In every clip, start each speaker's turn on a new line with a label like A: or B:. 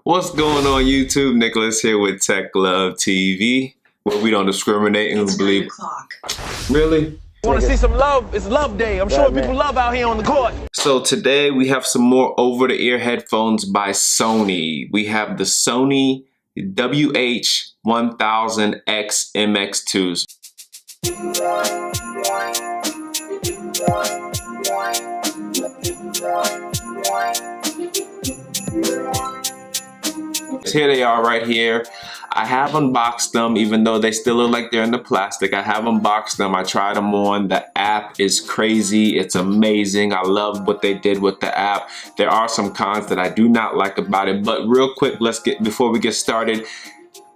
A: What's going on YouTube? Nicholas here with Tech Love TV, where we don't discriminate and believe. Really?
B: Want to see some love? It's Love Day. I'm showing people love out here on the court.
A: So today we have some more over-the-ear headphones by Sony. We have the Sony WH 1000X MX2s. Here they are right here. I have unboxed them, even though they still look like they're in the plastic. I have unboxed them. I tried them on. The app is crazy. It's amazing. I love what they did with the app. There are some cons that I do not like about it, but real quick, before we get started,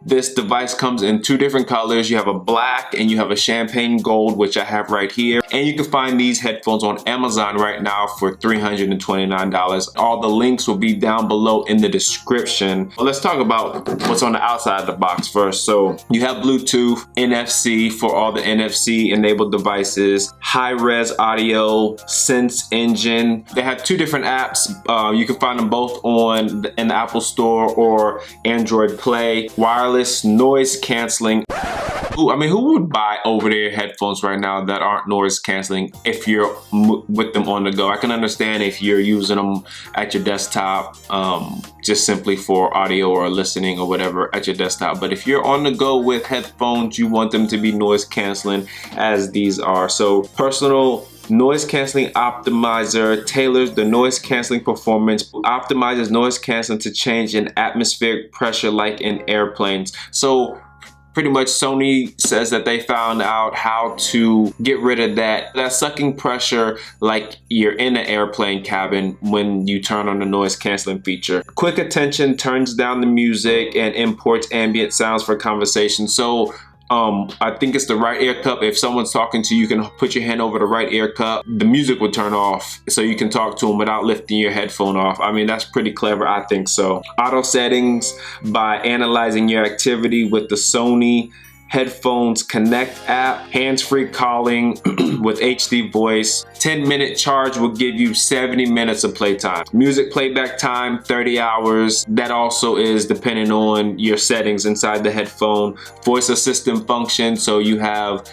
A: this device comes in two different colors. You have a black and you have a champagne gold, which I have right here. And you can find these headphones on Amazon right now for $329. All the links will be down below in the description. Well, let's talk about what's on the outside of the box first. So you have Bluetooth, NFC for all the NFC enabled devices, high-res audio, Sense Engine. They have two different apps. You can find them both in the Apple Store or Android Play. Wireless noise canceling. I mean, who would buy over-the-ear headphones right now that aren't noise canceling if you're with them on the go? I can understand if you're using them at your desktop, just simply for audio or listening or whatever at your desktop. But if you're on the go with headphones, you want them to be noise canceling, as these are. So personal noise canceling optimizer tailors the noise canceling performance, optimizes noise canceling to change in atmospheric pressure like in airplanes. So pretty much Sony says that they found out how to get rid of that sucking pressure like you're in an airplane cabin when you turn on the noise canceling feature. Quick attention turns down the music and imports ambient sounds for conversation. So I think it's the right ear cup. If someone's talking to you, you can put your hand over the right ear cup. The music would turn off so you can talk to them without lifting your headphone off. I mean, that's pretty clever, I think so. Auto settings by analyzing your activity with the Sony Headphones Connect app, hands-free calling with HD voice. 10-minute charge will give you 70 minutes of playtime. Music playback time, 30 hours. That also is depending on your settings inside the headphone. Voice assistant function, so you have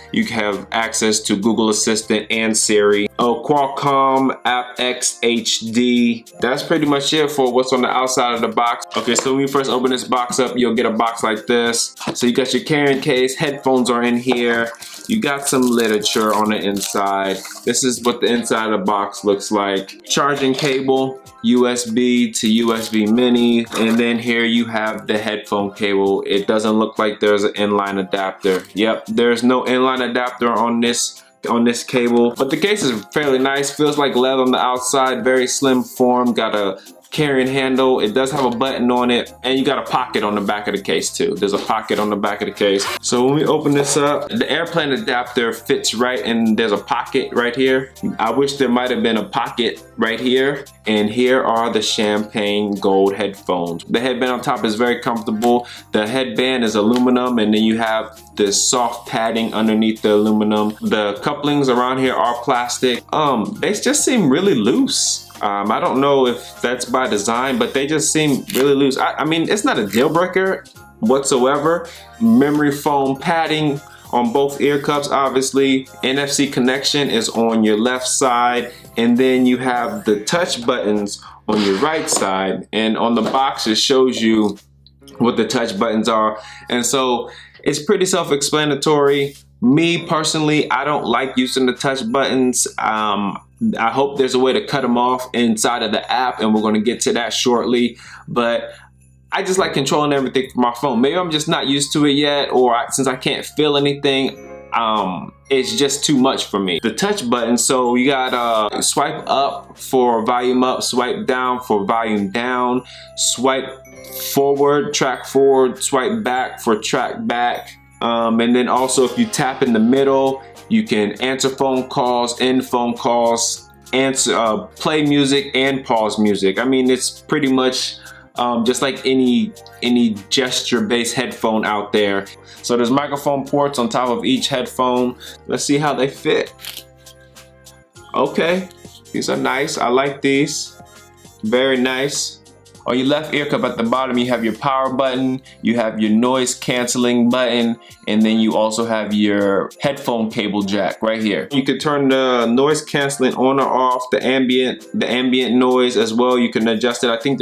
A: access to Google Assistant and Siri. Qualcomm aptX HD. That's pretty much it for what's on the outside of the box. Okay, so when you first open this box up, you'll get a box like this. So you got your carrying case, headphones are in here. You got some literature on the inside. This is what the inside of the box looks like. Charging cable, USB to USB mini, and then here you have the headphone cable. It doesn't look like there's an inline adapter. Yep, there's no inline adapter on this cable, but the case is fairly nice. Feels like leather on the outside, very slim form, got a carrying handle. It does have a button on it, and you got a pocket on the back of the case too. There's a pocket on the back of the case. So when we open this up, the airplane adapter fits right, and there's a pocket right here. I wish there might have been a pocket right here. And here are the champagne gold headphones. The headband on top is very comfortable. The headband is aluminum, and then you have this soft padding underneath the aluminum. The couplings around here are plastic. They just seem really loose. I don't know if that's by design, but they just seem really loose. I mean, it's not a deal breaker whatsoever. Memory foam padding on both ear cups, obviously. NFC connection is on your left side, and then you have the touch buttons on your right side. And on the box, it shows you what the touch buttons are. And so it's pretty self-explanatory. Me personally, I don't like using the touch buttons. I hope there's a way to cut them off inside of the app, and we're going to get to that shortly. But I just like controlling everything from my phone. Maybe I'm just not used to it yet, or since I can't feel anything, it's just too much for me. The touch button, so you got swipe up for volume up, swipe down for volume down, swipe forward, track forward, swipe back for track back. And then also if you tap in the middle, you can answer phone calls, end phone calls, play music and pause music. I mean, it's pretty much just like any gesture-based headphone out there. So there's microphone ports on top of each headphone. Let's see how they fit. Okay, these are nice. I like these. Very nice. On your left ear cup at the bottom, you have your power button, you have your noise canceling button, and then you also have your headphone cable jack right here. You can turn the noise canceling on or off, the ambient noise as well. You can adjust it. I think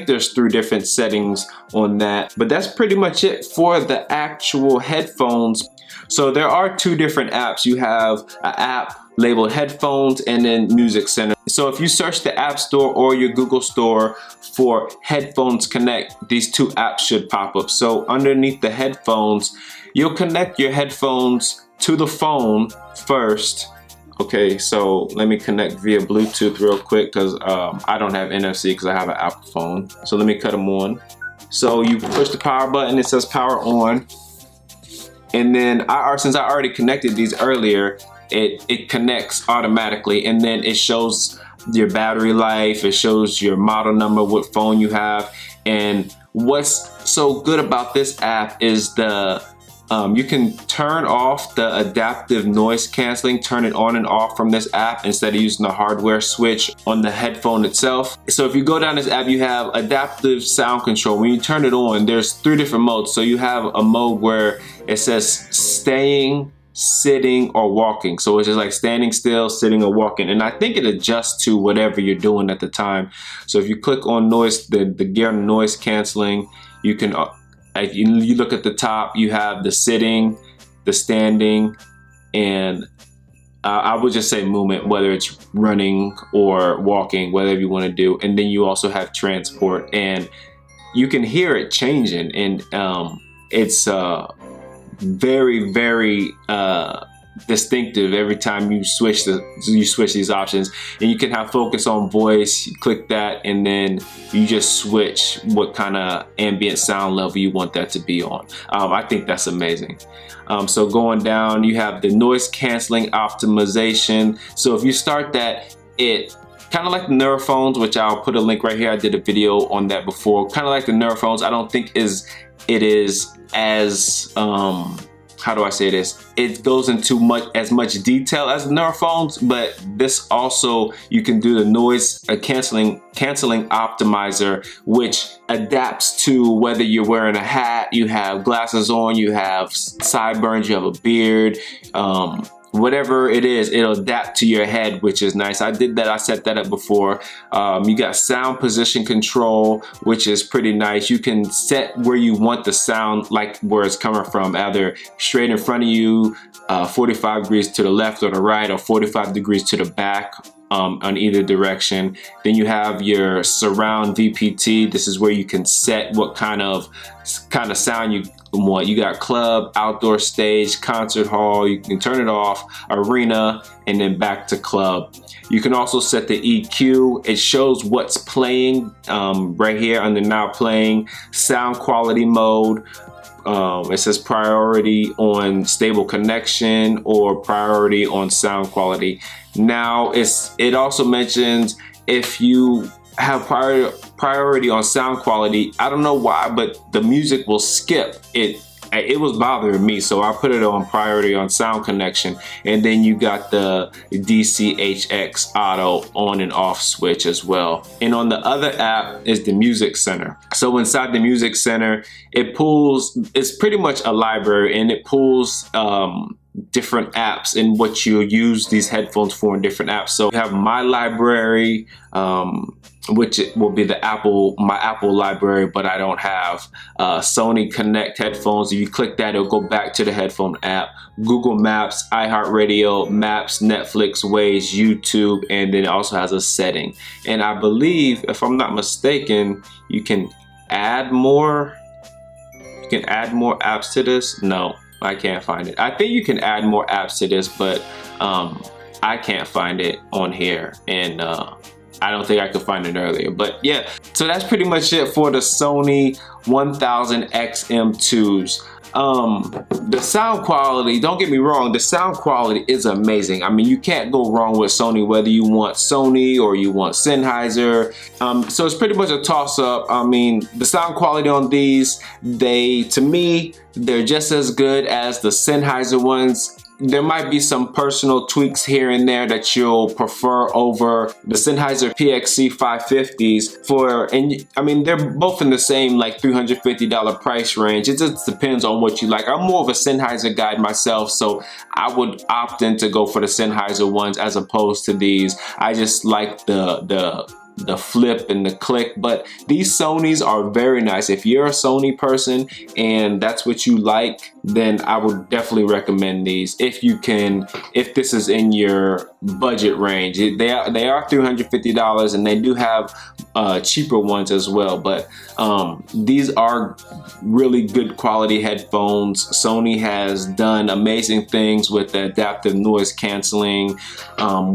A: there's 3 different settings on that. But that's pretty much it for the actual headphones. So there are 2 different apps. You have an app labeled headphones and then music center. So if you search the App Store or your Google Store for Headphones Connect, these 2 apps should pop up. So underneath the headphones, you'll connect your headphones to the phone first. Okay, so let me connect via Bluetooth real quick because I don't have NFC because I have an Apple phone. So let me cut them on. So you push the power button, it says power on. And then since I already connected these earlier, it connects automatically, and then it shows your battery life, it shows your model number, what phone you have. And what's so good about this app is you can turn off the adaptive noise canceling, turn it on and off from this app instead of using the hardware switch on the headphone itself. So if you go down this app, you have adaptive sound control. When you turn it on, there's 3 different modes. So you have a mode where it says staying, sitting, or walking. So it's just like standing still, sitting, or walking. And I think it adjusts to whatever you're doing at the time. So if you click on noise, the gear noise canceling, you can you look at the top, you have the sitting, the standing, and I would just say movement, whether it's running or walking, whatever you want to do. And then you also have transport, and you can hear it changing, and it's very, very distinctive every time you switch these options. And you can have focus on voice. You click that, and then you just switch what kind of ambient sound level you want that to be on. I think that's amazing. So going down, you have the noise canceling optimization. So if you start that, it kind of like the earphones, which I'll put a link right here. I did a video on that before. Kind of like the earphones. I don't think it is as how do I say this? It goes into as much detail as the earphones, but this also, you can do the noise canceling optimizer, which adapts to whether you're wearing a hat, you have glasses on, you have sideburns, you have a beard, whatever it is, it'll adapt to your head, which is nice. I did that, I set that up before. You got sound position control, which is pretty nice. You can set where you want the sound, like where it's coming from, either straight in front of you, 45 degrees to the left or the right, or 45 degrees to the back. On either direction. Then you have your surround VPT. This is where you can set what kind of sound you want. You got club, outdoor stage, concert hall. You can turn it off, arena, and then back to club. You can also set the EQ. It shows what's playing right here under now playing. Sound quality mode. It says priority on stable connection or priority on sound quality. Now it also mentions if you have priority on sound quality, I don't know why, but the music will skip. It was bothering me, so I put it on priority on sound connection. And then you got the DCHX auto on and off switch as well. And on the other app is the music center. So inside the music center, it's pretty much a library, and it pulls different apps and what you use these headphones for in different apps. So you have my library, which will be my Apple library, but I don't have Sony Connect headphones. If you click that, it'll go back to the headphone app. Google Maps, iHeartRadio, Maps, Netflix, Waze, YouTube, and then it also has a setting. And I believe, if I'm not mistaken, you can add more apps to this. No, I can't find it. I think you can add more apps to this, but I can't find it on here, and I don't think I could find it earlier. But yeah, so that's pretty much it for the Sony 1000 XM2s. The sound quality, don't get me wrong, the sound quality is amazing. I mean, you can't go wrong with Sony, whether you want Sony or you want Sennheiser. So it's pretty much a toss-up. I mean, the sound quality on these, to me, they're just as good as the Sennheiser ones. there might be some personal tweaks here and there that you'll prefer over the Sennheiser PXC 550s and I mean, they're both in the same like $350 price range. It just depends on what you like. I'm more of a Sennheiser guy myself, so I would opt in to go for the Sennheiser ones as opposed to these. I just like the flip and the click, but these Sonys are very nice. If you're a Sony person and that's what you like, then I would definitely recommend these if you can, if this is in your budget range. They are $350 and they do have cheaper ones as well, but these are really good quality headphones. Sony has done amazing things with the adaptive noise canceling,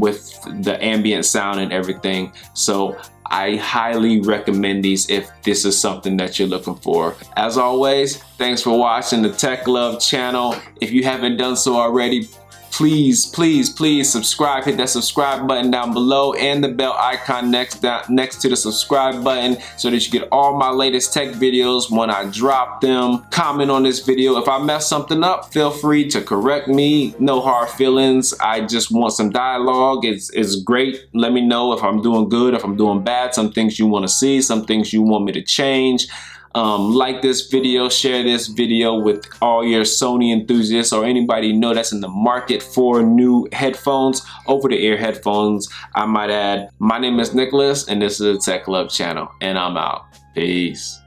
A: with the ambient sound and everything. So I highly recommend these if this is something that you're looking for. As always, thanks for watching the Tech Love channel. If you haven't done so already, please subscribe. Hit that subscribe button down below and the bell icon next to the subscribe button so that you get all my latest tech videos when I drop them. Comment on this video. If I mess something up, feel free to correct me. No hard feelings. I just want some dialogue. It's great. Let me know if I'm doing good, if I'm doing bad, some things you want to see, some things you want me to change. Like this video, share this video with all your Sony enthusiasts or anybody you know that's in the market for new headphones, over-the-ear headphones, I might add. My name is Nicholas and this is the Tech Love channel, and I'm out. Peace.